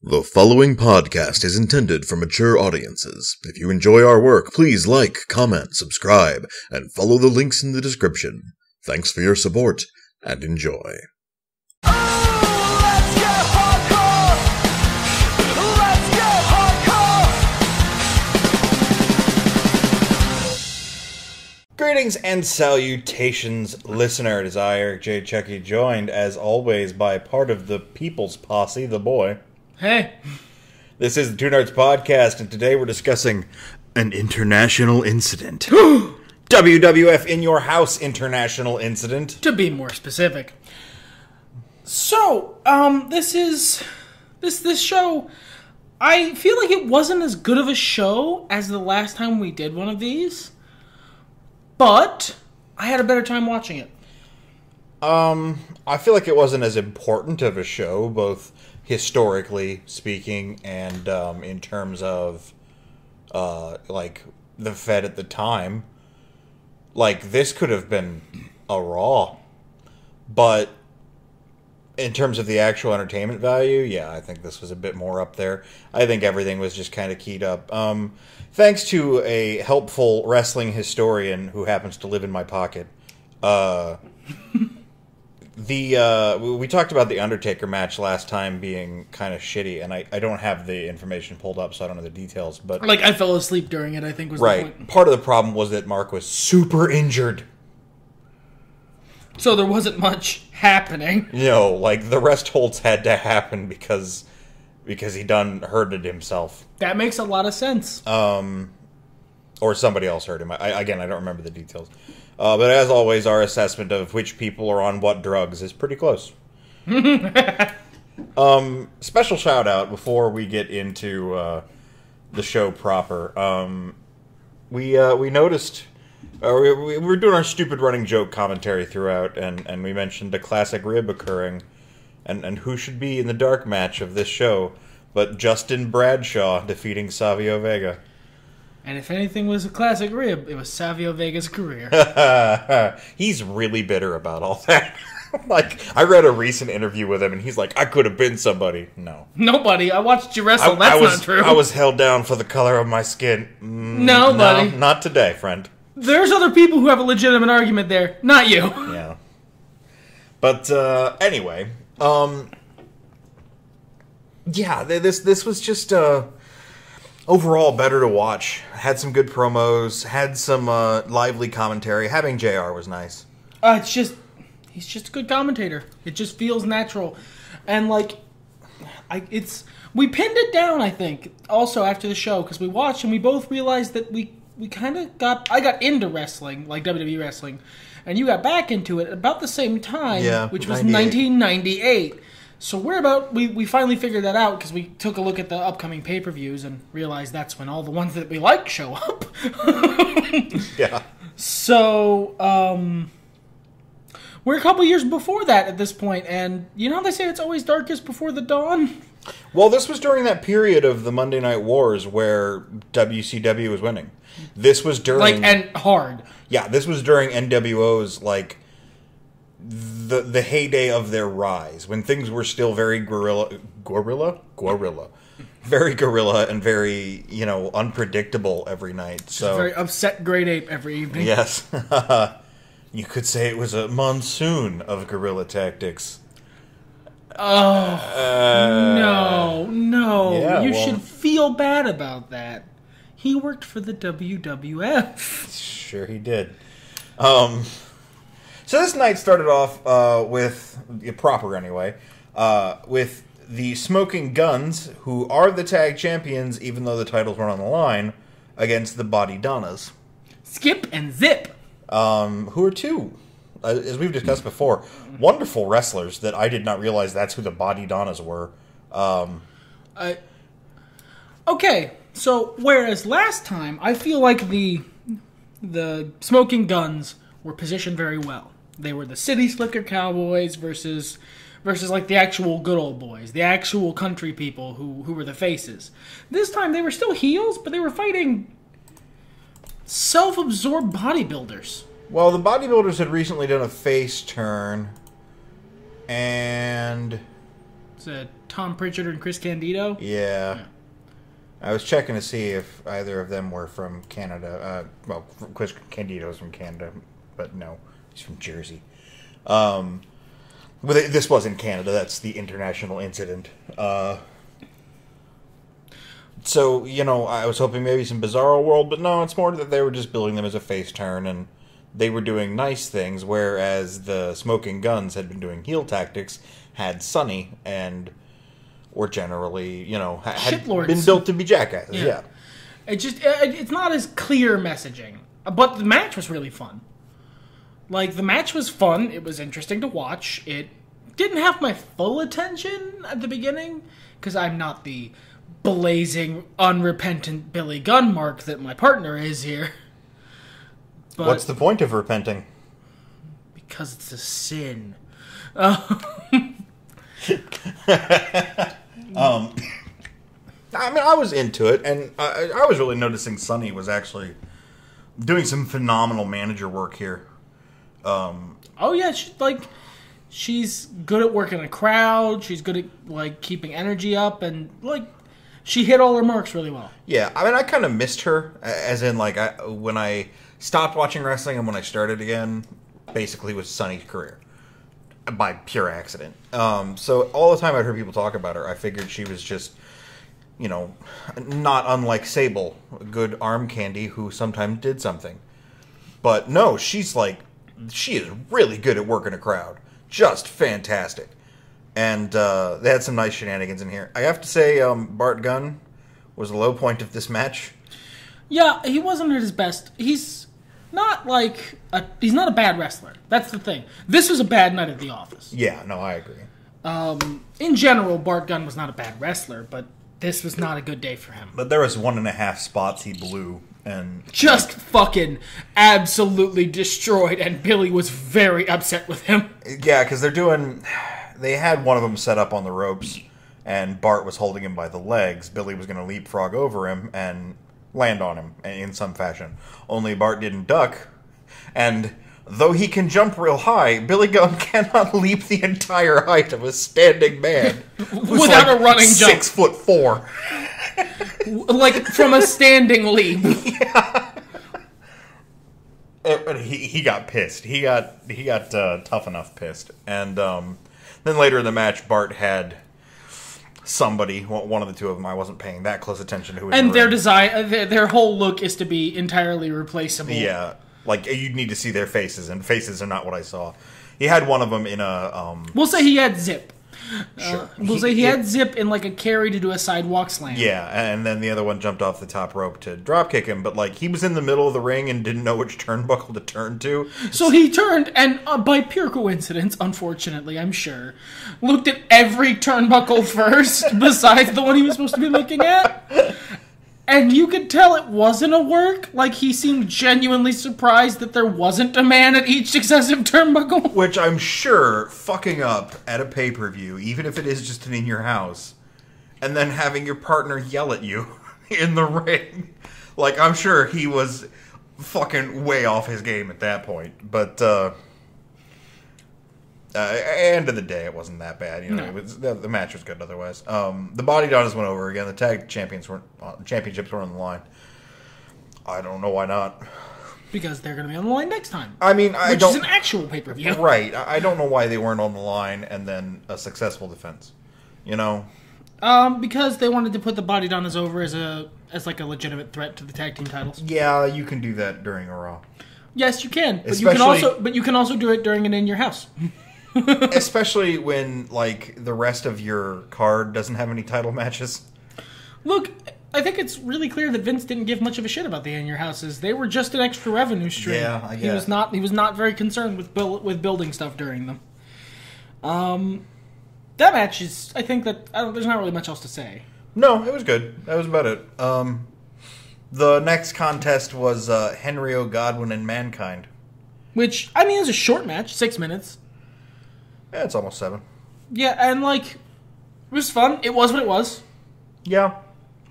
The following podcast is intended for mature audiences. If you enjoy our work, please like, comment, subscribe, and follow the links in the description. Thanks for your support, and enjoy. Greetings and salutations, listener. It is I, Eric J. Chucci, joined, as always, by part of the People's Posse, the boy. Hey. This is the Two Nerds Podcast, and today we're discussing an international incident. WWF In Your House International Incident. To be more specific. So, this show, I feel like it wasn't as good of a show as the last time we did one of these. But I had a better time watching it. I feel like it wasn't as important of a show, both historically speaking and in terms of like the Fed at the time. Like, this could have been a Raw, but in terms of the actual entertainment value, yeah, I think this was a bit more up there. I think everything was just kind of keyed up. Thanks to a helpful wrestling historian who happens to live in my pocket. We talked about the Undertaker match last time being kind of shitty, and I don't have the information pulled up, so I don't know the details. But like, I fell asleep during it, I think was right. The point. Part of the problem was that Mark was super injured. So there wasn't much happening. No, like, the rest holds had to happen because he done hurted himself. That makes a lot of sense. Or somebody else hurt him. Again, I don't remember the details. But as always, our assessment of which people are on what drugs is pretty close. Special shout out before we get into the show proper. We noticed... we were doing our stupid running joke commentary throughout, and we mentioned a classic rib occurring, and who should be in the dark match of this show but Justin Bradshaw defeating Savio Vega. And if anything was a classic rib, it was Savio Vega's career. He's really bitter about all that. Like, I read a recent interview with him, and he's like, I could have been somebody. No. Nobody. I watched you wrestle. That's not true. I was held down for the color of my skin. Nobody. No, not today, friend. There's other people who have a legitimate argument there, not you. Yeah. But, anyway, yeah, this was just, overall better to watch. Had some good promos, had some, lively commentary. Having JR was nice. He's just a good commentator. It just feels natural. And, like, we pinned it down, I think, also after the show, because we watched and we both realized that we kind of I got into wrestling, like WWE wrestling, and you got back into it at about the same time, which was 1998. So we finally figured that out because we took a look at the upcoming pay-per-views and realized that's when all the ones that we like show up. Yeah. So, we're a couple years before that at this point, and you know how they say it's always darkest before the dawn? Well, this was during that period of the Monday Night Wars where WCW was winning. This was during... and hard. Yeah, this was during NWO's, like, the heyday of their rise, when things were still very guerrilla? Very guerrilla and very, unpredictable every night. So very upset Great Ape every evening. Yes. You could say it was a monsoon of guerrilla tactics. Oh, no. Yeah, you should feel bad about that. He worked for the WWF. Sure he did. So this night started off with, proper anyway, with the Smoking Guns, who are the tag champions, even though the titles weren't on the line, against the Body Donnas. Skip and Zip. Who are two, as we've discussed before, wonderful wrestlers that I did not realize that's who the Body Donnas were. Okay, so whereas last time, I feel like the Smoking Guns were positioned very well. They were the City Slicker Cowboys versus like the actual good old boys, the actual country people who were the faces. This time they were still heels, but they were fighting self-absorbed bodybuilders. Well, the bodybuilders had recently done a face turn, and It's Tom Pritchard and Chris Candido. Yeah. I was checking to see if either of them were from Canada. Well, Chris Candido's from Canada, but no, he's from Jersey. Well, this was in Canada. That's the international incident. So, I was hoping maybe some Bizarro World, but no, it's more that they were just building them as a face turn, and they were doing nice things, whereas the Smoking Guns had been doing heel tactics, had Sonny, and were generally, had been built to be jackasses. Yeah. It's not as clear messaging, but the match was really fun. Like, the match was fun. It was interesting to watch. It didn't have my full attention at the beginning, because I'm not the blazing, unrepentant Billy Gunn mark that my partner is here. But what's the point of repenting? Because it's a sin. I was into it, and I was really noticing Sonny was actually doing some phenomenal manager work here. Oh yeah, she's good at working a crowd. She's good at keeping energy up, and she hit all her marks really well. Yeah, I kind of missed her, as in when I stopped watching wrestling and when I started again, basically was Sonny's career. By pure accident. So all the time I'd heard people talk about her, I figured she was just, not unlike Sable, a good arm candy who sometimes did something. But no, she is really good at working a crowd. Just fantastic. And they had some nice shenanigans in here. I have to say, Bart Gunn was the low point of this match. Yeah, he wasn't at his best. He's not he's not a bad wrestler. That's the thing. This was a bad night at the office. Yeah, no, I agree. In general, Bart Gunn was not a bad wrestler, but this was not a good day for him. But there was 1.5 spots he blew, and just fucking absolutely destroyed, and Billy was very upset with him. Yeah, because they had one of them set up on the ropes, and Bart was holding him by the legs. Billy was going to leapfrog over him and land on him in some fashion. Only Bart didn't duck, and though he can jump real high, Billy Gunn cannot leap the entire height of a standing man without a running jump. 6'4". From a standing leap. Yeah. He got pissed. He got tough enough pissed, and then later in the match, Bart had somebody, one of the two of them. I wasn't paying that close attention to who. And their design, their whole look is to be entirely replaceable. Yeah, you'd need to see their faces, and faces are not what I saw. He had one of them in a. We'll say he had Zip. Sure. We'll say he had Zip in a carry to do a sidewalk slam. Yeah, and then the other one jumped off the top rope to drop kick him, but he was in the middle of the ring and didn't know which turnbuckle to turn to. So he turned and, by pure coincidence, unfortunately, I'm sure, looked at every turnbuckle first besides the one he was supposed to be looking at. And you could tell it wasn't a work. He seemed genuinely surprised that there wasn't a man at each successive turnbuckle. Which I'm sure fucking up at a pay-per-view, even if it is just in your house, and then having your partner yell at you in the ring. I'm sure he was fucking way off his game at that point. But, end of the day, it wasn't that bad. No. It was, the match was good otherwise. The Body Donnas went over again. The tag championships were on the line. I don't know why not. Because they're going to be on the line next time. Which is an actual pay-per-view. Right. I don't know why they weren't on the line and then a successful defense. Because they wanted to put the Body Donnas over as a legitimate threat to the tag team titles. Yeah, you can do that during a Raw. Yes, you can. But you can also do it during an In Your House. Especially when, the rest of your card doesn't have any title matches. Look, I think it's really clear that Vince didn't give much of a shit about the In Your Houses. They were just an extra revenue stream. Yeah, I guess. He was not very concerned with building stuff during them. That match is, I think that, there's not really much else to say. No, it was good. That was about it. The next contest was Henry O. Godwin and Mankind. Which, it was a short match, 6 minutes. Yeah, it's almost 7. Yeah, and, it was fun. It was what it was. Yeah.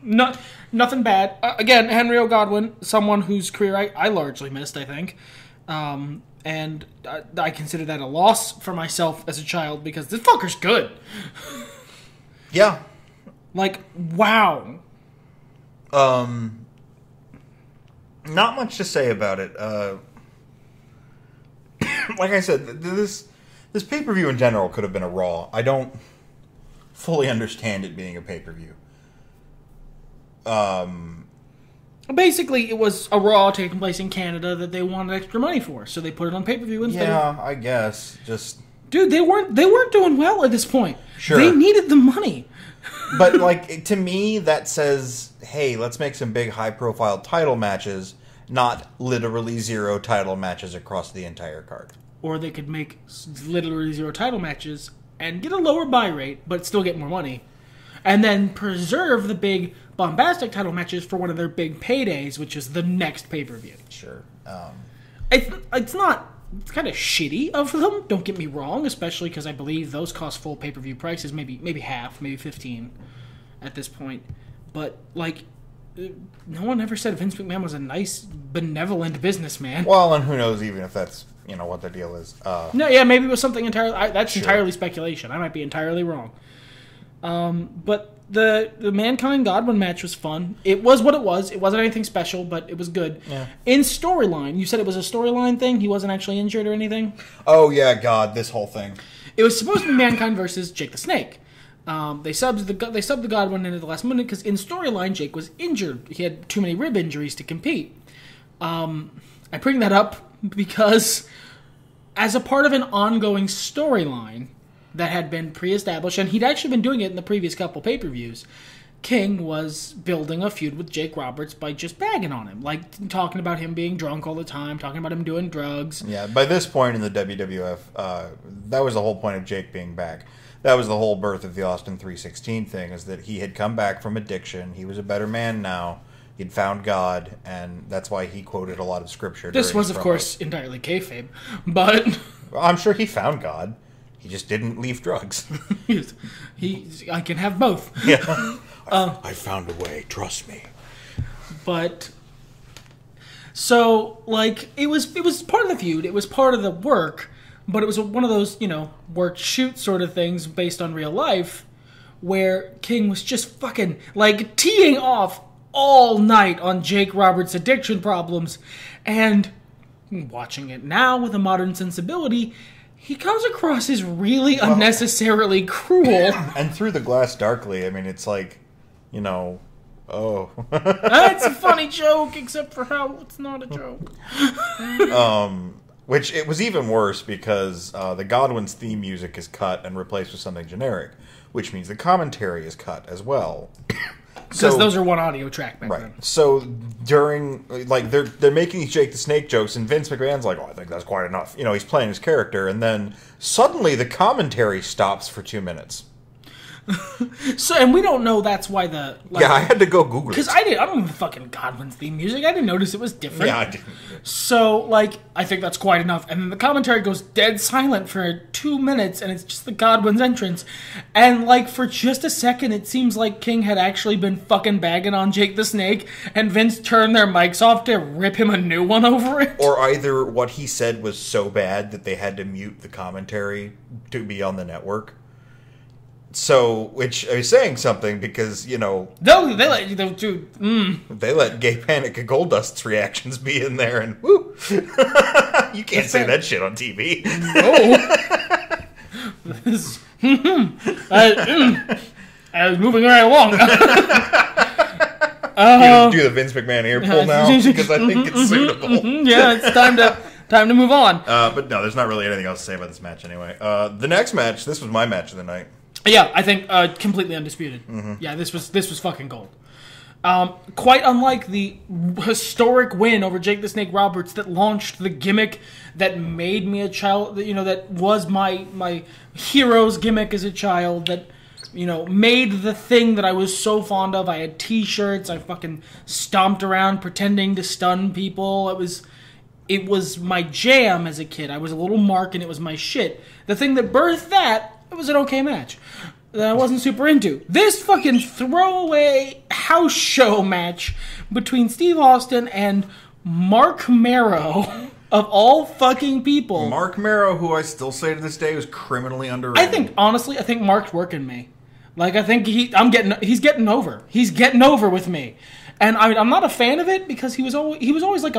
Nothing bad. Again, Henry O. Godwin, someone whose career I largely missed, I think. And I consider that a loss for myself as a child because this fucker's good. Yeah. Like, wow. Not much to say about it. Like I said, this pay-per-view in general could have been a Raw. I don't fully understand it being a pay-per-view. Basically, it was a Raw taking place in Canada that they wanted extra money for, so they put it on pay-per-view instead. Yeah, I guess. Just dude, they weren't doing well at this point. Sure, they needed the money. But like to me, that says, hey, let's make some big, high-profile title matches, not literally 0 title matches across the entire card. Or they could make literally 0 title matches and get a lower buy rate, but still get more money, and then preserve the big bombastic title matches for one of their big paydays, which is the next pay-per-view. Sure. It's kind of shitty of them, don't get me wrong, especially because I believe those cost full pay-per-view prices, maybe half, maybe 15 at this point. But, like, no one ever said Vince McMahon was a nice, benevolent businessman. Well, and who knows even if that's, what the deal is. No, yeah, maybe it was something entirely... that's sure. Entirely speculation. I might be entirely wrong. But the Mankind Godwin match was fun. It was what it was. It wasn't anything special, but it was good. Yeah. In storyline, you said it was a storyline thing? He wasn't actually injured or anything? Oh, yeah, God, this whole thing. It was supposed to be Mankind versus Jake the Snake. They subbed the Godwin in at the last minute because in storyline, Jake was injured. He had too many rib injuries to compete. I bring that up because as a part of an ongoing storyline that had been pre-established, and he'd actually been doing it in the previous couple pay-per-views, King was building a feud with Jake Roberts by just bagging on him, like talking about him being drunk all the time, talking about him doing drugs. Yeah, by this point in the WWF, that was the whole point of Jake being back. That was the whole birth of the Austin 316 thing, is that he had come back from addiction. He was a better man now. He'd found God, and that's why he quoted a lot of scripture. This was, of course, entirely kayfabe, but... I'm sure he found God. He just didn't leave drugs. I can have both. Yeah. I found a way, trust me. But... So, like, it was part of the feud. It was part of the work, but it was one of those, work-shoot sort of things based on real life, where King was just fucking, like, teeing off all night on Jake Roberts' addiction problems, and watching it now with a modern sensibility, he comes across as really unnecessarily cruel. And through the glass darkly, I mean, it's like, oh. It's a funny joke, except for how it's not a joke. Which, it was even worse because the Godwin's theme music is cut and replaced with something generic, which means the commentary is cut as well. Because those are one audio track back then. So during, like, they're making these Jake the Snake jokes, and Vince McMahon's like, I think that's quite enough. He's playing his character, and then suddenly the commentary stops for 2 minutes. So, and we don't know that's why the... Like, yeah, I had to go Google it. Because I don't even fucking Godwin's theme music. I didn't notice it was different. Yeah, I didn't. So, like, I think that's quite enough. And then the commentary goes dead silent for 2 minutes, and it's just the Godwin's entrance. And, like, for just a second, it seems like King had actually been fucking bagging on Jake the Snake, and Vince turned their mics off to rip him a new one over it. Or either what he said was so bad that they had to mute the commentary to be on the network. So, which is saying something because, they let they let Gay Panic and Goldust's reactions be in there, and woo, you can't say that shit on TV. I was moving right along. Do the Vince McMahon ear pull now because I think it's suitable. Yeah, it's time to move on. But no, there's not really anything else to say about this match anyway. The next match, this was my match of the night. Yeah, I think completely undisputed. Mm-hmm. Yeah, this was fucking gold. Quite unlike the historic win over Jake the Snake Roberts that launched the gimmick that made me a child, that was my hero's gimmick as a child, that made the thing that I was so fond of. I had t-shirts, I fucking stomped around pretending to stun people. It was my jam as a kid. I was a little mark and it was my shit. The thing that birthed that, it was an okay match that I wasn't super into. This fucking throwaway house show match between Steve Austin and Mark Marrow, of all fucking people. Mark Marrow, who I still say to this day was criminally underrated. I think Mark's working me. Like, I think he's getting over. He's getting over with me. And I'm not a fan of it because he was always like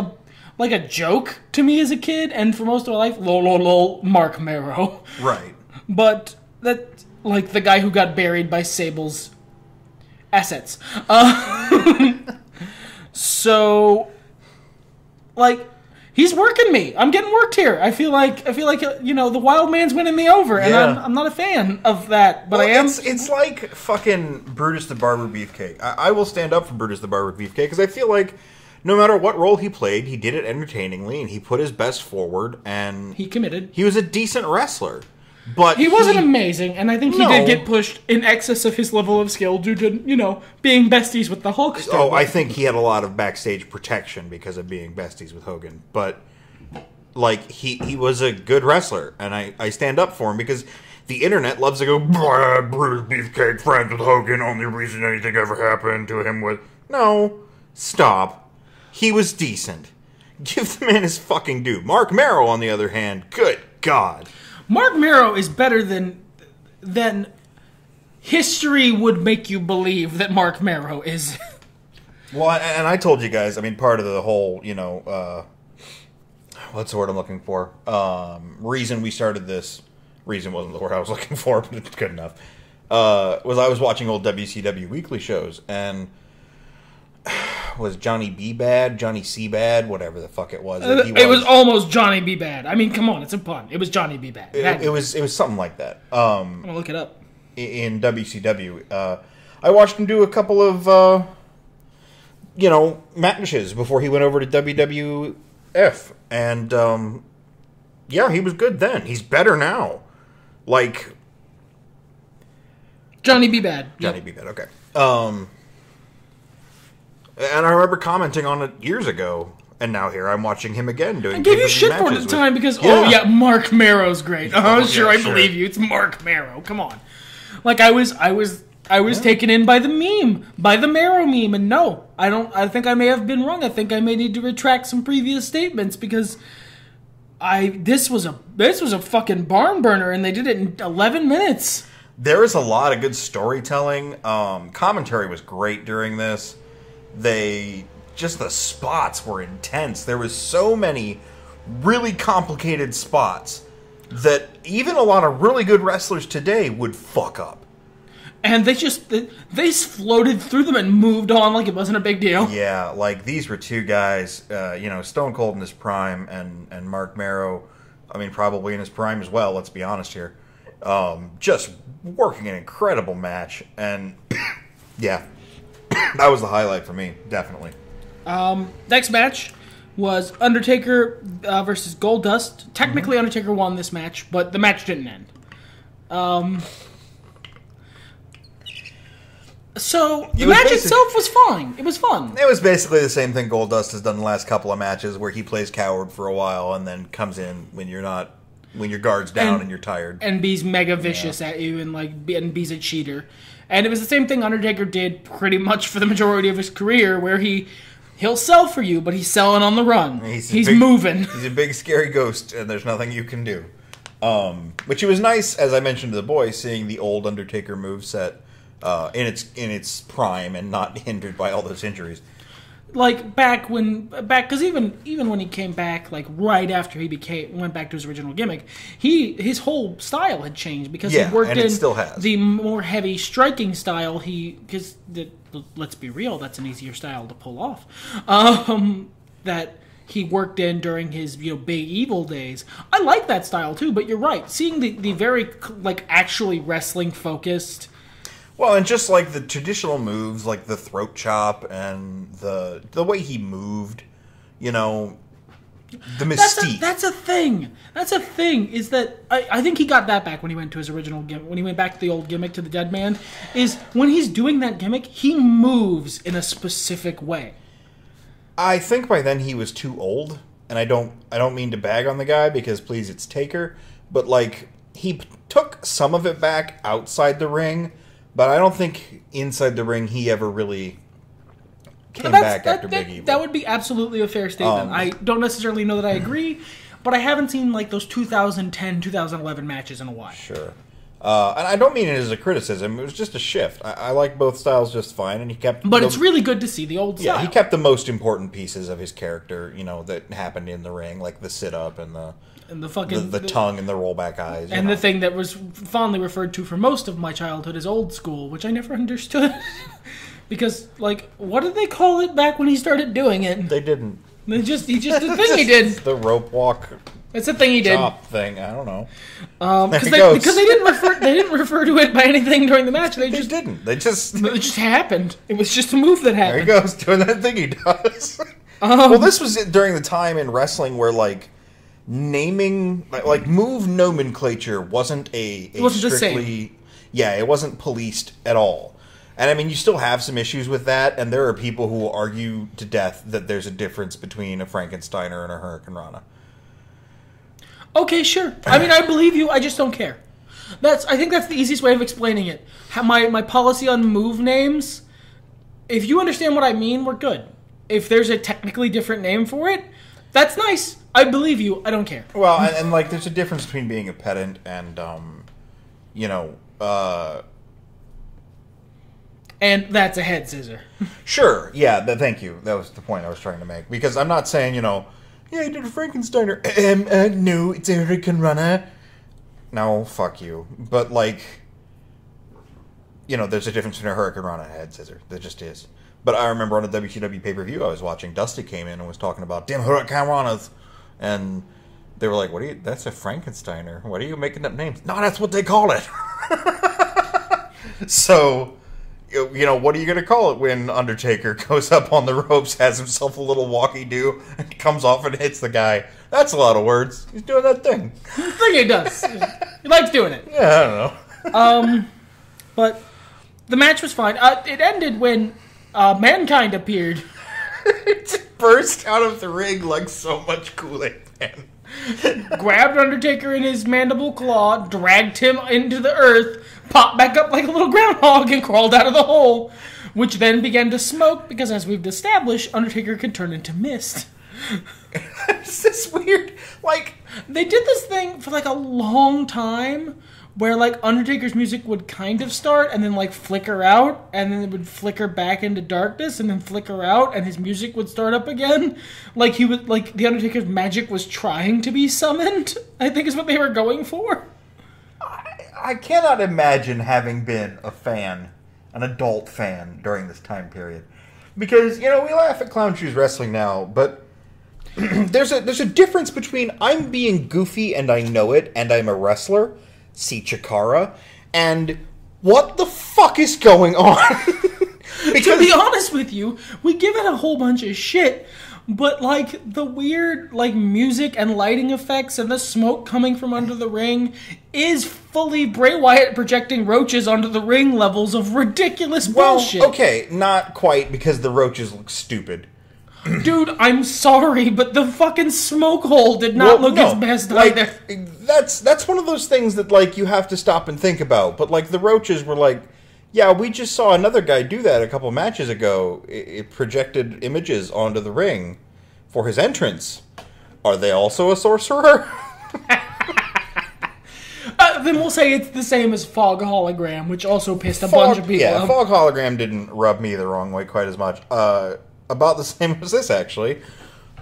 a joke to me as a kid, and for most of my life, lol, Mark Marrow. Right. But that, like, the guy who got buried by Sable's assets. So, like, he's working me. I'm getting worked here. I feel like the wild man's winning me over, and I'm not a fan of that. But I am. It's like fucking Brutus the Barber Beefcake. I will stand up for Brutus the Barber Beefcake because I feel like no matter what role he played, he did it entertainingly, and he put his best forward, and he committed. He was a decent wrestler. But he wasn't amazing, and I think he did get pushed in excess of his level of skill due to, being besties with the Hulkster. Oh, I think he had a lot of backstage protection because of being besties with Hogan. But, like, he was a good wrestler, and I stand up for him because the internet loves to go, Bruce Beefcake, friends with Hogan, only reason anything ever happened to him was... No, stop. He was decent. Give the man his fucking due. Mark Marrow, on the other hand, good God. Mark Marrow is better than history would make you believe that Mark Marrow is. Well, and I told you guys, I mean, part of the whole, what's the word I'm looking for? Reason we started this, reason wasn't the word I was looking for, but it's good enough, was I was watching old WCW weekly shows, and was Johnny B. Bad, Johnny C. Bad, whatever the fuck it was. It was almost Johnny B. Bad. I mean, come on, it's a pun. It was Johnny B. Bad. It was something like that. I'm gonna look it up. In WCW, I watched him do a couple of matches before he went over to WWF, and he was good then. He's better now. Like Johnny B. Bad. Johnny B. Bad. Okay. And I remember commenting on it years ago, and now here I'm watching him again doing. I gave you shit for it at the time because Mark Marrow's great. Sure, I believe you. It's Mark Marrow. Come on, like I was taken in by the meme, by the Marrow meme, and no, I don't. I think I may have been wrong. I think I may need to retract some previous statements because this was a fucking barn burner, and they did it in 11 minutes. There is a lot of good storytelling. Commentary was great during this. The spots were intense. There was so many really complicated spots that even a lot of really good wrestlers today would fuck up. And they floated through them and moved on like it wasn't a big deal. Yeah, like these were two guys, Stone Cold in his prime and Mark Marrow, I mean, probably in his prime as well, let's be honest here. Just working an incredible match. And, yeah. That was the highlight for me, definitely. Next match was Undertaker versus Goldust. Technically, Undertaker won this match, but the match didn't end. So the match itself was fine. It was fun. It was basically the same thing Goldust has done the last couple of matches, where he plays coward for a while and then comes in when your guard's down and you're tired, and be's mega vicious at you and be's a cheater. And it was the same thing Undertaker did pretty much for the majority of his career, where he'll sell for you, but he's selling on the run. He's moving. He's a big, scary ghost, and there's nothing you can do. Which it was nice, as I mentioned to the boys, seeing the old Undertaker moveset in its prime and not hindered by all those injuries. Like because even when he came back, like right after he went back to his original gimmick, his whole style had changed because he worked in still has. The more heavy striking style. Let's be real, that's an easier style to pull off. That he worked in during his big evil days. I like that style too, but you're right. Seeing the very actually wrestling focused. Well, and just like the traditional moves, like the throat chop and the way he moved, the mystique. That's a thing. That's a thing. Is that I think he got that back when he went to his original gimmick. When he went back to the old gimmick, to the Dead Man, is when he's doing that gimmick, he moves in a specific way. I think by then he was too old, and I don't mean to bag on the guy because please, it's Taker, but he took some of it back outside the ring. But I don't think inside the ring he ever really came back after Big Evil. That would be absolutely a fair statement. I don't necessarily know that I agree, but I haven't seen those 2010, 2011 matches in a while. Sure. And I don't mean it as a criticism. It was just a shift. I like both styles just fine, and he kept. But it's really good to see the old style. Yeah, he kept the most important pieces of his character, that happened in the ring, like the sit up and the fucking the tongue and the rollback eyes, and the thing that was fondly referred to for most of my childhood as old school, which I never understood. Because, like, what did they call it back when he started doing it? They didn't. He just the thing he did. The rope walk. It's the thing he did. Chop thing. I don't know. Because they didn't refer to it by anything during the match. They just didn't. It just happened. It was just a move that happened. There he goes doing that thing he does. Well, this was during the time in wrestling where like naming like move nomenclature wasn't it wasn't strictly the same. Yeah, it wasn't policed at all. And I mean, you still have some issues with that, and there are people who will argue to death that there's a difference between a Frankensteiner and a Hurricane Rana. Okay, sure. I mean, I believe you. I just don't care. I think that's the easiest way of explaining it. My policy on move names, if you understand what I mean, we're good. If there's a technically different name for it, that's nice. I believe you. I don't care. Well, and like, there's a difference between being a pedant and, and that's a head scissor. Sure, yeah, thank you. That was the point I was trying to make. Because I'm not saying, yeah, he did a Frankensteiner. No, it's a Hurricane Rana. No, fuck you. But, like, there's a difference between a Hurricane Rana and a head scissor. There just is. But I remember on a WCW pay-per-view I was watching, Dusty came in and was talking about, damn Hurricane Ranas. And they were like, that's a Frankensteiner. What are you making up names? No, that's what they call it. So, what are you going to call it when Undertaker goes up on the ropes, has himself a little walkie-do, and comes off and hits the guy? That's a lot of words. He's doing that thing. The thing he does. He likes doing it. Yeah, I don't know. But the match was fine. It ended when Mankind appeared. It burst out of the ring like so much Kool-Aid, man. Grabbed Undertaker in his mandible claw, dragged him into the earth, popped back up like a little groundhog, and crawled out of the hole, which then began to smoke, because as we've established, Undertaker can turn into mist. It's this weird, like... They did this thing for, like, a long time, where, like, Undertaker's music would kind of start, and then, like, flicker out, and then it would flicker back into darkness, and then flicker out, and his music would start up again. Like, the Undertaker's magic was trying to be summoned, I think is what they were going for. I cannot imagine having been a fan, an adult fan, during this time period. Because, we laugh at Clown Shoes Wrestling now, but there's a difference between I'm being goofy and I know it, and I'm a wrestler, see Chikara, and what the fuck is going on? Because, to be honest with you, we give it a whole bunch of shit, but, like, the weird, like, music and lighting effects and the smoke coming from under the ring is fully Bray Wyatt projecting roaches onto the ring levels of ridiculous bullshit. Well, okay, not quite, because the roaches look stupid. Dude, I'm sorry, but the fucking smoke hole did not look its best either. That's one of those things that, like, you have to stop and think about. But, like, the roaches were like, yeah, we just saw another guy do that a couple matches ago. It projected images onto the ring for his entrance. Are they also a sorcerer? Then we'll say it's the same as Fog Hologram, which also pissed a bunch of people off. Yeah, Fog Hologram didn't rub me the wrong way quite as much. About the same as this, actually.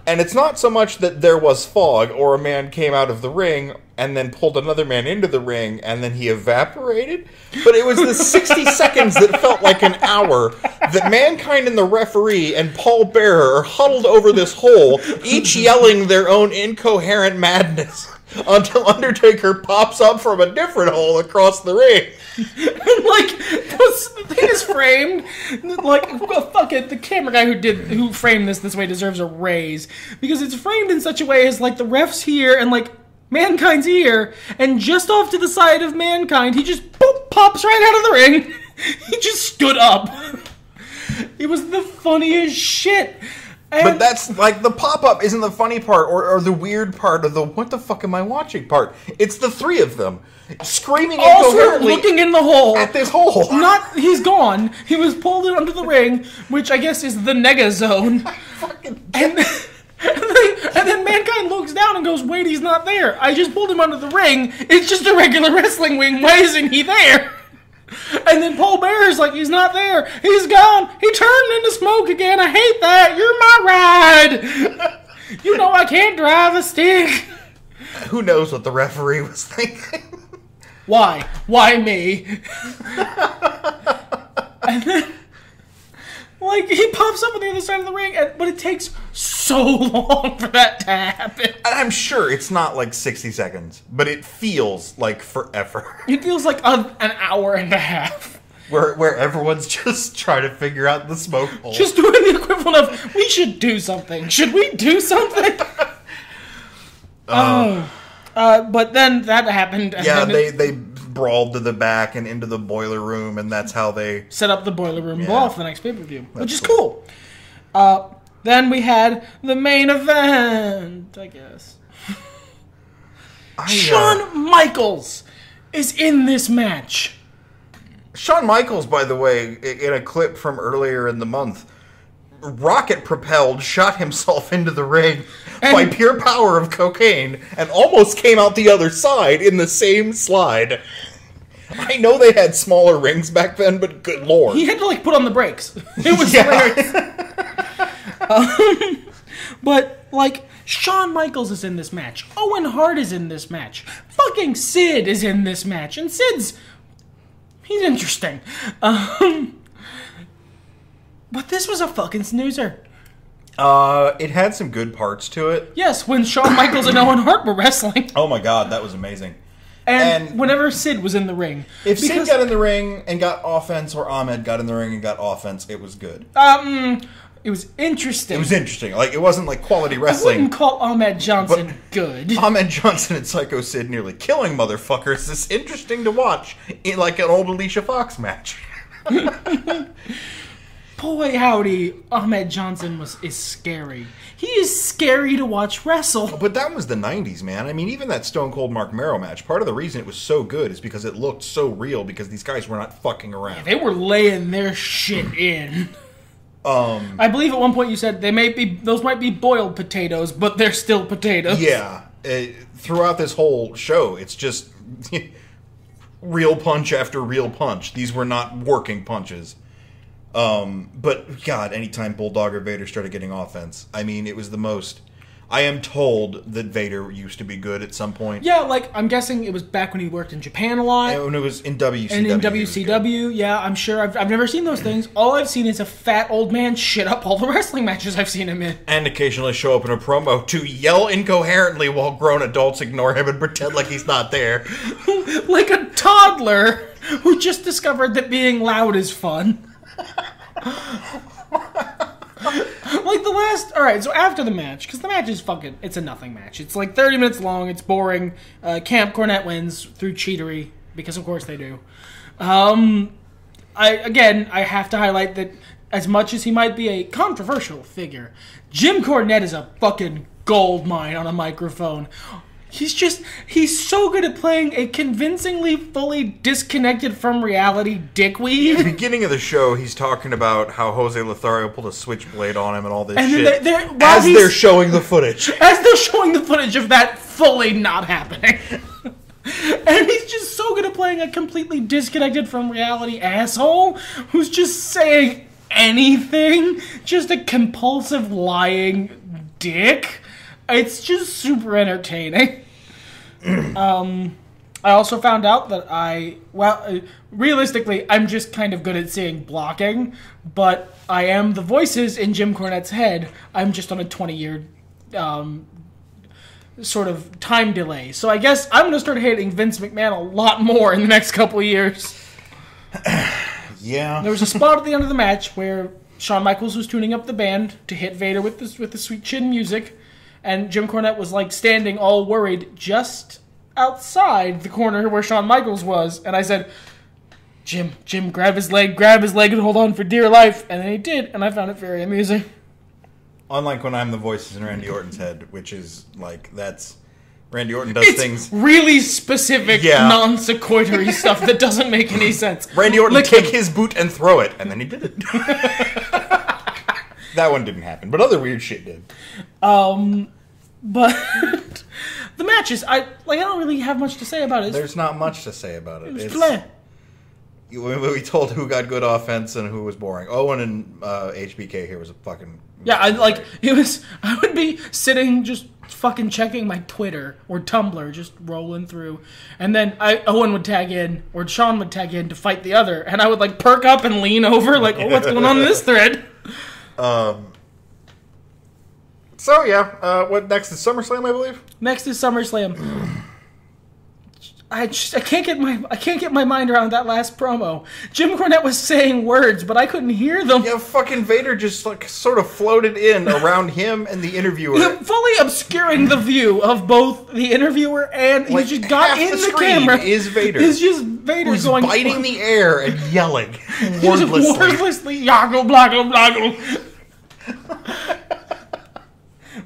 And it's not so much that there was fog, or a man came out of the ring and then pulled another man into the ring, and then he evaporated. But it was the 60 seconds that felt like an hour that Mankind and the referee and Paul Bearer are huddled over this hole, each yelling their own incoherent madness, until Undertaker pops up from a different hole across the ring. And, like, the thing is framed, like, fuck it, the camera guy who framed this way deserves a raise, because it's framed in such a way as, like, the ref's here, and, like, Mankind's here, and just off to the side of Mankind, he just, boop, pops right out of the ring. He just stood up. It was the funniest shit. And but that's, like, the pop-up isn't the funny part, or the weird part, or the what the fuck am I watching part. It's the three of them screaming incoherently, looking in the hole at this hole. He's gone. He was pulled under the ring, which I guess is the nega zone. And then Mankind looks down and goes, wait, he's not there. I just pulled him under the ring. It's just a regular wrestling ring. Why isn't he there? And then Paul Bearer's like, he's not there. He's gone. He turned into smoke again. I hate that. You're my ride. You know I can't drive a stick. Who knows what the referee was thinking? Why? Why me? And then, like, he pops up on the other side of the ring, but it takes so long for that to happen. I'm sure it's not like 60 seconds, but it feels like forever. It feels like an hour and a half. Where everyone's just trying to figure out the smoke hole. Just doing the equivalent of, we should do something. Should we do something? But then that happened. And yeah, then they brawled to the back and into the boiler room, and that's how they set up the boiler room brawl for the next pay-per-view, which is cool. Then we had the main event, I guess. Shawn Michaels is in this match. Shawn Michaels, by the way, in a clip from earlier in the month, rocket-propelled, shot himself into the ring by pure power of cocaine, and almost came out the other side in the same slide. I know they had smaller rings back then, but good lord. He had to, like, put on the brakes. It was hilarious. But, like, Shawn Michaels is in this match. Owen Hart is in this match. Fucking Sid is in this match. And he's interesting. But this was a fucking snoozer. It had some good parts to it. Yes, when Shawn Michaels and Owen Hart were wrestling. Oh my god, that was amazing. And whenever Sid was in the ring. If Sid got in the ring and got offense, or Ahmed got in the ring and got offense, it was good. It was interesting. It was interesting. Like, it wasn't like quality wrestling. I wouldn't call Ahmed Johnson good. Ahmed Johnson and Psycho Sid nearly killing motherfuckers is interesting to watch in like an old Alicia Fox match. Boy, howdy, Ahmed Johnson is scary. He is scary to watch wrestle. But that was the 90s, man. I mean, even that Stone Cold Mark Merrow match, part of the reason it was so good is because it looked so real, because these guys were not fucking around. Yeah, they were laying their shit in. I believe at one point you said those might be boiled potatoes, but they're still potatoes. Yeah. Throughout this whole show, it's just real punch after real punch. These were not working punches. But, God, anytime Bulldog or Vader started getting offense, I mean, it was the most... I am told that Vader used to be good at some point. Yeah, like, I'm guessing it was back when he worked in Japan a lot. And when it was in WCW. And in WCW, yeah, I'm sure. I've never seen those things. All I've seen is a fat old man shit up all the wrestling matches I've seen him in. And occasionally show up in a promo to yell incoherently while grown adults ignore him and pretend like he's not there. Like a toddler who just discovered that being loud is fun. Like the last... Alright, so after the match, because the match is fucking... It's a nothing match. It's like 30 minutes long, it's boring. Camp Cornette wins through cheatery, because of course they do. I have to highlight that as much as he might be a controversial figure, Jim Cornette is a fucking gold mine on a microphone. He's so good at playing a convincingly fully disconnected from reality dickweed. At the beginning of the show, he's talking about how Jose Lothario pulled a switchblade on him and all this and shit. They're showing the footage. As they're showing the footage of that fully not happening. And he's just so good at playing a completely disconnected from reality asshole who's just saying anything. Just a compulsive lying dick. It's just super entertaining. I also found out that realistically, I'm just kind of good at seeing blocking, but I am the voices in Jim Cornette's head. I'm just on a 20-year sort of time delay. So I guess I'm going to start hating Vince McMahon a lot more in the next couple of years. Yeah. There was a spot at the end of the match where Shawn Michaels was tuning up the band to hit Vader with the sweet chin music. And Jim Cornette was, like, standing all worried just outside the corner where Shawn Michaels was. And I said, Jim, grab his leg and hold on for dear life. And then he did, and I found it very amusing. Unlike when I'm the voices in Randy Orton's head, which is, like, that's... Randy Orton does things... really specific, non-sequitur stuff that doesn't make any sense. Randy Orton take his boot and throw it, and then he did it. That one didn't happen, but other weird shit did. But the matches, I don't really have much to say about it. There's not much to say about it. It's play. We told who got good offense and who was boring. Owen and HBK here was a fucking... Yeah, I would be sitting just fucking checking my Twitter or Tumblr, just rolling through, and then Owen would tag in, or Sean would tag in to fight the other, and I would like perk up and lean over, like, oh, what's going on in this thread? So yeah, what next is SummerSlam, I believe? Next is SummerSlam. I can't get my mind around that last promo. Jim Cornette was saying words, but I couldn't hear them. Yeah, fucking Vader just like sort of floated in around him and the interviewer, fully obscuring the view of both the interviewer and like, he just got in the camera. Is Vader? It's just Vader who's going biting the air and yelling wordlessly, yoggle bloggle bloggle.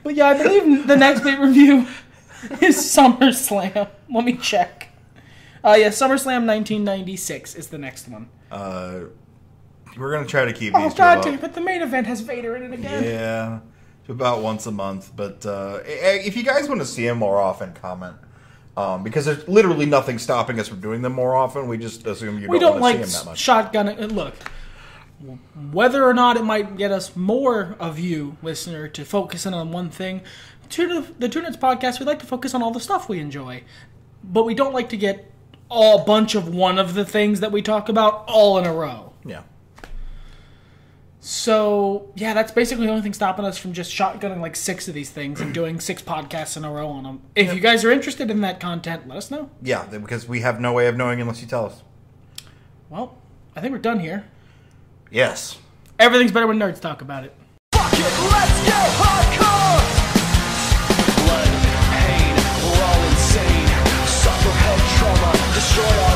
But yeah, I believe the next pay-per-view is SummerSlam. Let me check. SummerSlam 1996 is the next one. We're going to try to keep these. Oh, God damn it, the main event has Vader in it again. Yeah, about once a month. But if you guys want to see him more often, comment. Because there's literally nothing stopping us from doing them more often. We just assume you don't want to see him that much. Shotgunning. Look, whether or not it might get us more of you, listener, to focus in on one thing, the Two Nuts Podcast, we like to focus on all the stuff we enjoy. But we don't like to get a bunch of one of the things that we talk about all in a row. Yeah. So, yeah, that's basically the only thing stopping us from just shotgunning like 6 of these things and doing 6 podcasts in a row on them. If you guys are interested in that content, let us know. Yeah, because we have no way of knowing unless you tell us. Well, I think we're done here. Yes. Everything's better when nerds talk about it. Fuck it, let's get hardcore! Blood, pain, we're all insane. Suffer head trauma, destroy our